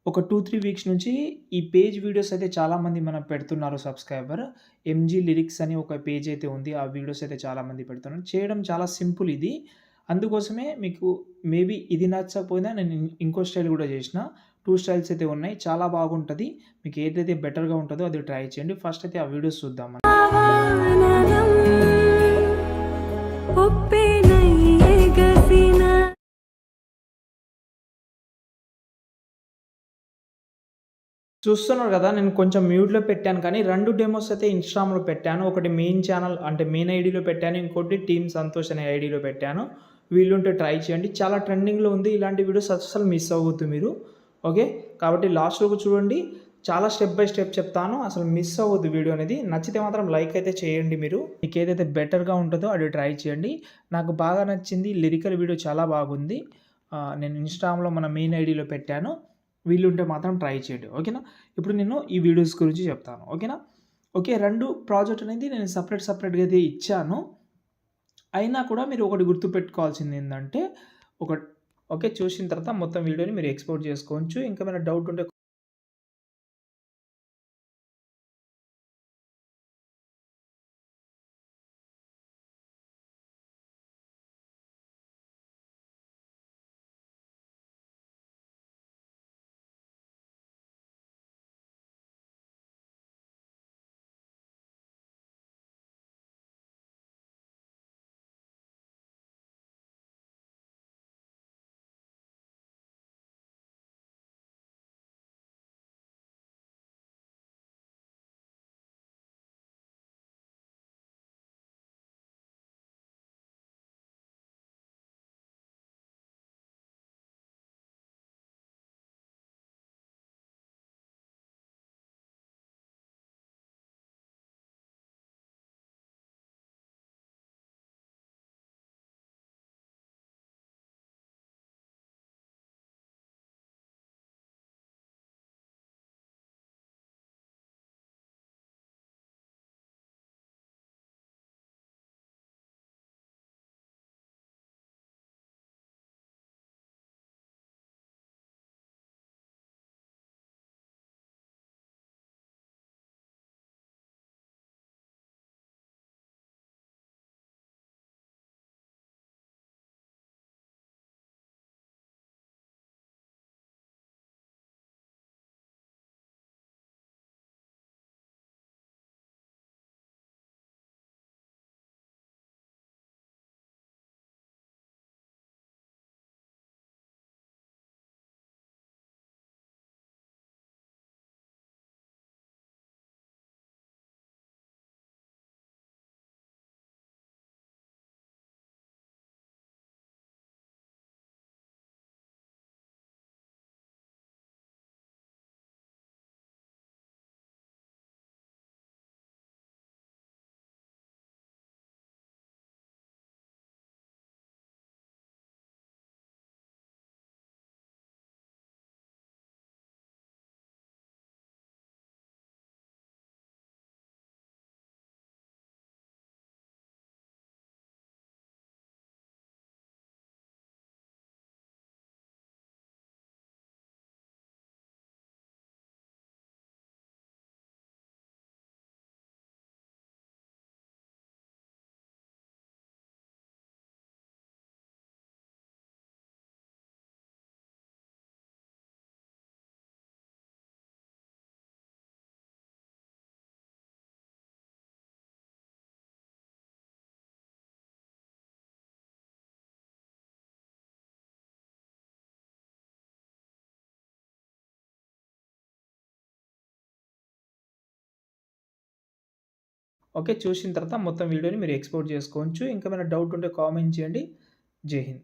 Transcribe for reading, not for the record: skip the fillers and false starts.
ఒక 2, 3 వీక్స్ నుంచి ఈ పేజ్ వీడియోస్ అయితే చాలామంది మనకు పెడుతున్నారు సబ్‌స్క్రైబర్. 'ఎంజీ లిరిక్స్' అని ఒక పేజ్ అయితే ఉంది. ఆ వీడియోస్ అయితే చాలామంది పెడుతున్నారు. చేయడం చాలా సింపుల్ ఇది. అందుకోసమే మీకు మేబీ ఇది నచ్చకపోయినా నేను ఇంకో స్టైల్ గూడా జేసిన. 2 స్టైల్స్ అయితే ఉన్నాయి. చాలా బాగుంటది. మీకు ఏదైతే బెటర్‌గా ఉంటదో అది ట్రై చేయండి. ఫస్ట్ అయితే ఆ వీడియోస్ చూద్దాం మనం. చూస్తున్నారు గదా! నేను కొంచెం మ్యూట్‌లో పెట్టాను కానీ 2 డెమోస్ అయితే ఇన్‌స్టాగ్రామ్‌లో పెట్టాను. ఒకటి మెయిన్ ఛానల్ అంటే మెయిన్ ఐడీలో పెట్టాను. ఇంకోటి టీమ్ సంతోష్ అనే ఐడీలో పెట్టాను. వీలుంటే ట్రై చేయండి. చాలా ట్రెండింగ్‌లో ఉంది. ఇలాంటి వీడియోస్ అస్సలు మిస్ అవ్వద్దు మీరు. ఓకే. కాబట్టి లాస్ట్ వరకు చూడండి. చాలా స్టెప్ బై స్టెప్ చెప్తాను. అసలు మిస్ అవ్వద్దు వీడియో అనేది. నచ్చితే మాత్రం లైక్ అయితే చేయండి మీరు. మీకేదైతే బెటర్‌గా ఉంటదో అది ట్రై చేయండి. నాకు బాగా నచ్చింది లిరికల్ వీడియో చాలా బాగుంది. నేను ఇన్‌స్టాగ్రామ్‌లో మన మెయిన్ ఐడీలో పెట్టాను. వీలుంటే మాత్రం ట్రై చేయండి. ఓకేనా? ఇప్పుడు నేను ఈ వీడియోస్ గురించి చెప్తాను. ఓకేనా? ఓకే. 2 ప్రాజెక్ట్ అనేది నేను సెపరేట్‌గా అయితే ఇచ్చాను. అయినా కూడా మీరు ఒకటి గుర్తుపెట్టుకోవాల్సిందేందంటే ఒక ఓకే. చూసిన తర్వాత మొత్తం వీడియోని మీరు ఎక్స్‌పోర్ట్ చేసుకోవచ్చు. ఇంకేమైనా డౌట్ ఉంటే ఓకే. చూసిన తర్వాత మొత్తం వీడియోని మీరు ఎక్స్‌పోర్ట్ చేసుకోవచ్చు. ఇంకేమైనా డౌట్ ఉంటే కామెంట్ చేయండి. జై హింద్.